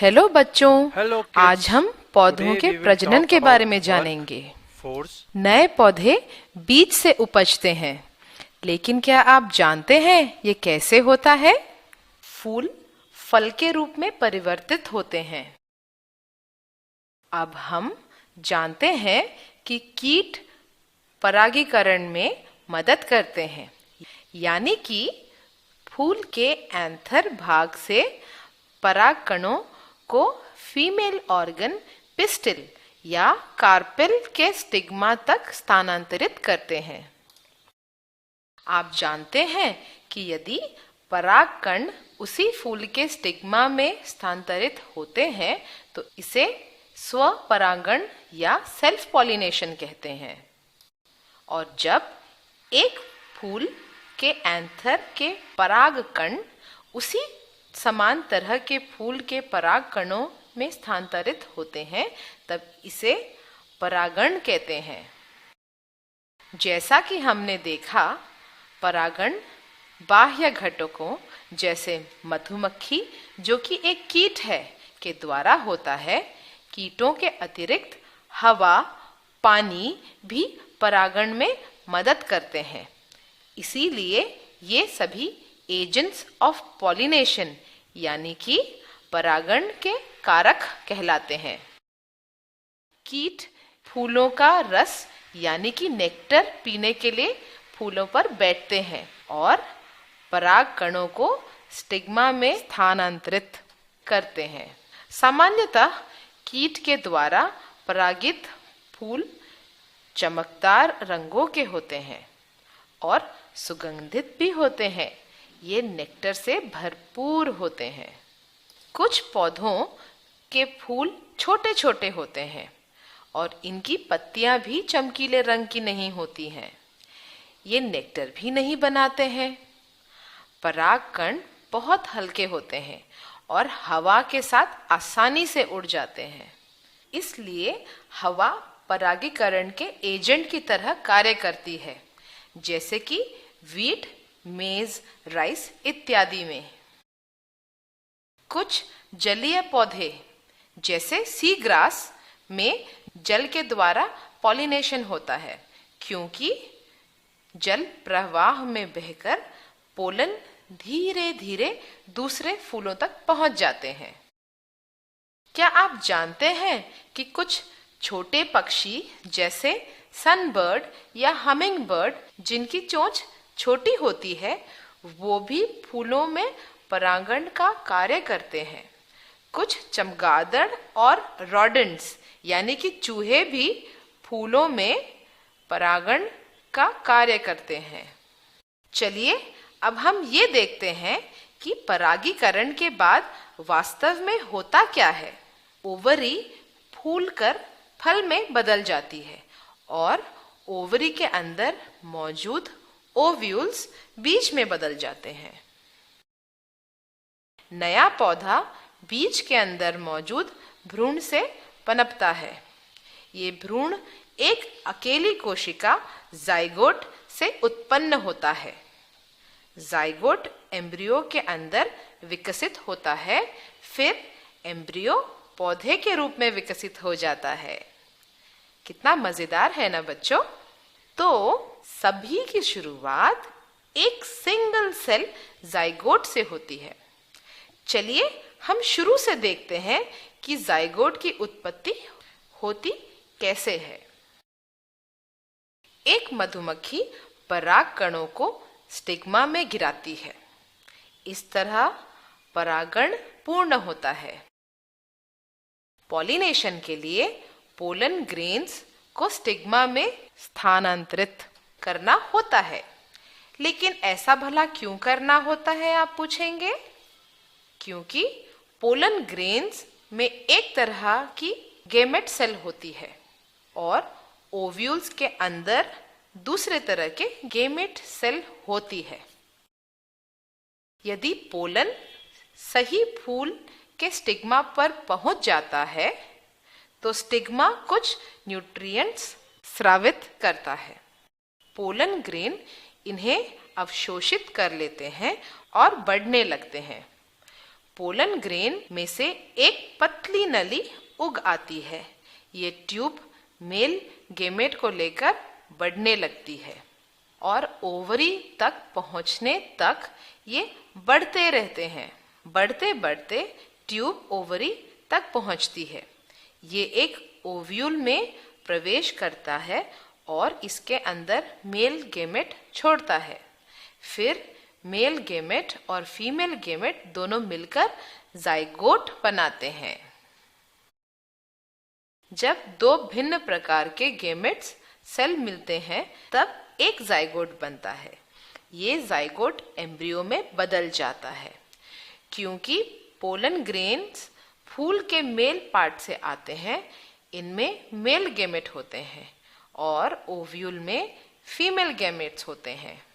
Hello बच्चों। Hello आज kids. हम पौधों टुडे के वी विल प्रजनन टॉक के बारे अबाउट में बर्थ जानेंगे। फोर्स। नए पौधे बीज से उपजते हैं, लेकिन क्या आप जानते हैं ये कैसे होता है? फूल फल के रूप में परिवर्तित होते हैं। अब हम जानते हैं कि कीट परागीकरण में मदद करते हैं, यानी कि फूल के एंथर भाग से पराग कणों को फीमेल ऑर्गन पिस्टिल या कार्पेल के स्टिग्मा तक स्थानांतरित करते हैं। आप जानते हैं कि यदि पराग कण उसी फूल के स्टिग्मा में स्थानांतरित होते हैं तो इसे स्वपरागण या सेल्फ पॉलिनेशन कहते हैं। और जब एक फूल के एंथर के पराग कण उसी समान तरह के फूल के पराग कणों में स्थानांतरित होते हैं तब इसे परागण कहते हैं। जैसा कि हमने देखा, परागण बाह्य घटकों जैसे मधुमक्खी, जो कि एक कीट है, के द्वारा होता है। कीटों के अतिरिक्त हवा, पानी भी परागण में मदद करते हैं। इसीलिए ये सभी एजेंट्स ऑफ पॉलिनेशन यानी कि परागण के कारक कहलाते हैं। कीट फूलों का रस यानी कि नेक्टर पीने के लिए फूलों पर बैठते हैं और पराग कणों को स्टिग्मा में स्थानांतरित करते हैं। सामान्यतः कीट के द्वारा परागित फूल चमकदार रंगों के होते हैं और सुगंधित भी होते हैं। ये नेक्टर से भरपूर होते हैं। कुछ पौधों के फूल छोटे छोटे होते हैं और इनकी पत्तियां भी चमकीले रंग की नहीं होती हैं। ये नेक्टर भी नहीं बनाते हैं। पराग कण बहुत हल्के होते हैं और हवा के साथ आसानी से उड़ जाते हैं। इसलिए हवा परागीकरण के एजेंट की तरह कार्य करती है, जैसे कि वीट, मेज, राइस इत्यादि में। कुछ जलीय पौधे जैसे सी ग्रास में जल के द्वारा पॉलिनेशन होता है, क्योंकि जल प्रवाह में बहकर पोलन धीरे धीरे दूसरे फूलों तक पहुंच जाते हैं। क्या आप जानते हैं कि कुछ छोटे पक्षी जैसे सनबर्ड या हमिंग बर्ड, जिनकी चोंच छोटी होती है, वो भी फूलों में परागण का कार्य करते हैं। कुछ चमगादड़ और रोडेंट्स यानी कि चूहे भी फूलों में परागण का कार्य करते हैं। चलिए अब हम ये देखते हैं कि परागीकरण के बाद वास्तव में होता क्या है। ओवरी फूलकर फल में बदल जाती है और ओवरी के अंदर मौजूद ओव्यूल्स बीज में बदल जाते हैं। नया पौधा बीज के अंदर मौजूद भ्रूण से पनपता है। ये भ्रूण एक अकेली कोशिका जाइगोट से उत्पन्न होता है। जाइगोट एम्ब्रियो के अंदर विकसित होता है, फिर एम्ब्रियो पौधे के रूप में विकसित हो जाता है। कितना मजेदार है ना बच्चों? तो सभी की शुरुआत एक सिंगल सेल जाइगोट से होती है। चलिए हम शुरू से देखते हैं कि जाइगोट की उत्पत्ति होती कैसे है। एक मधुमक्खी पराग कणों को स्टिग्मा में गिराती है। इस तरह परागण पूर्ण होता है। पॉलिनेशन के लिए पोलन ग्रेन्स को स्टिग्मा में स्थानांतरित करना होता है। लेकिन ऐसा भला क्यों करना होता है, आप पूछेंगे? क्योंकि पोलन ग्रेन्स में एक तरह की गेमेट सेल होती है और ओव्यूल्स के अंदर दूसरे तरह के गेमेट सेल होती है। यदि पोलन सही फूल के स्टिग्मा पर पहुंच जाता है तो स्टिग्मा कुछ न्यूट्रिएंट्स स्रावित करता है। पोलन ग्रेन इन्हें अवशोषित कर लेते हैं और बढ़ने लगते हैं। पोलन ग्रेन में से एक पतली नली उग आती है। ये ट्यूब मेल गेमेट को लेकर बढ़ने लगती है और ओवरी तक पहुंचने तक ये बढ़ते रहते हैं। बढ़ते बढ़ते ट्यूब ओवरी तक पहुंचती है। ये एक ओव्यूल में प्रवेश करता है और इसके अंदर मेल गेमेट छोड़ता है। फिर मेल गेमेट और फीमेल गेमेट दोनों मिलकर जाइगोट बनाते हैं। जब दो भिन्न प्रकार के गेमेट्स सेल मिलते हैं तब एक जाइगोट बनता है। ये जाइगोट एम्ब्रियो में बदल जाता है। क्योंकि पोलन ग्रेन्स फूल के मेल पार्ट से आते हैं, इनमें मेल गेमेट होते हैं और ओव्यूल में फीमेल गेमेट्स होते हैं।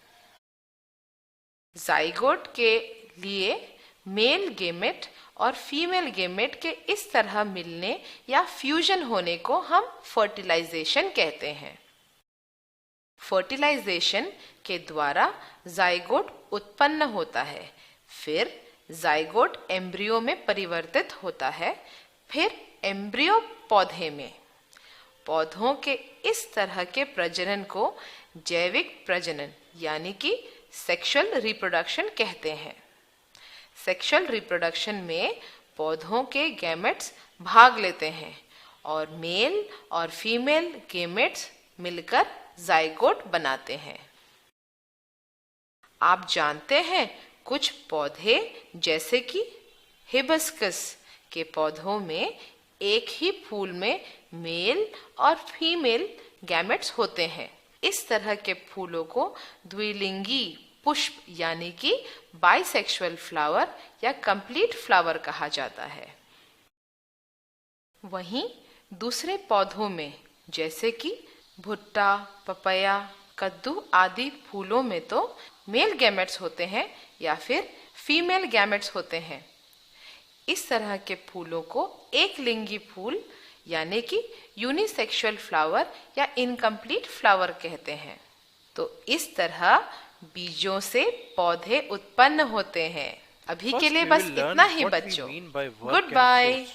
जाइगोट के लिए मेल गेमेट और फीमेल गेमेट के इस तरह मिलने या फ्यूजन होने को हम फर्टिलाइजेशन कहते हैं। फर्टिलाइजेशन के द्वारा जाइगोट उत्पन्न होता है। फिर जाइगोट एम्ब्रियो में परिवर्तित होता है। फिर एम्ब्रियो पौधे में। पौधों के इस तरह के प्रजनन को जैविक प्रजनन यानी कि सेक्सुअल रिप्रोडक्शन कहते हैं। सेक्सुअल रिप्रोडक्शन में पौधों के गैमेट्स भाग लेते हैं और मेल और फीमेल गैमेट्स मिलकर जाइगोट बनाते हैं। आप जानते हैं कुछ पौधे जैसे कि हिबिस्कस के पौधों में एक ही फूल में मेल और फीमेल गैमेट्स होते हैं। इस तरह के फूलों को द्विलिंगी पुष्प यानी कि बाइसेक्सुअल फ्लावर या कंप्लीट फ्लावर कहा जाता है। वहीं दूसरे पौधों में जैसे कि भुट्टा, पपैया, कद्दू आदि फूलों में तो मेल गैमेट्स होते हैं या फिर फीमेल गैमेट्स होते हैं। इस तरह के फूलों को एक लिंगी फूल यानी कि यूनिसेक्सुअल फ्लावर या इनकम्प्लीट फ्लावर कहते हैं। तो इस तरह बीजों से पौधे उत्पन्न होते हैं। अभी के लिए बस इतना ही बच्चों। Good bye.